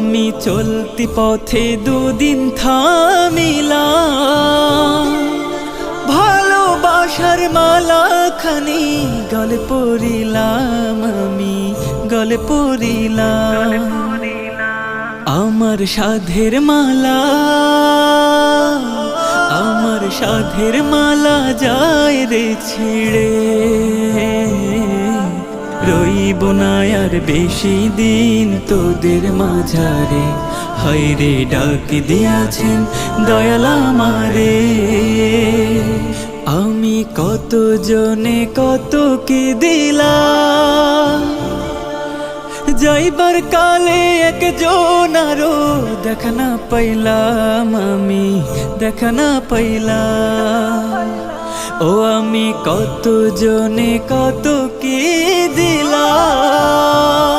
আমি চলতি পথে দুদিন থামিলাম, ভালোবাসার মালা খানি গলে পরিলাম, আমি গলে পরিলাম। আমার সাধের মালা, আমার সাধের মালা যায় রে ছিড়ে, রইব না আর বেশি দিন তোদের মাঝারে। হায়রে ডাক দিয়াছেন দয়াল আমারে, আমি কত জনে কত কি দিলাম, যাইবার কালে একজন আরো দেখা না পাইলাম, আমি দেখা না পাইলাম। ও আমি কত জনে কত কি দিলাম।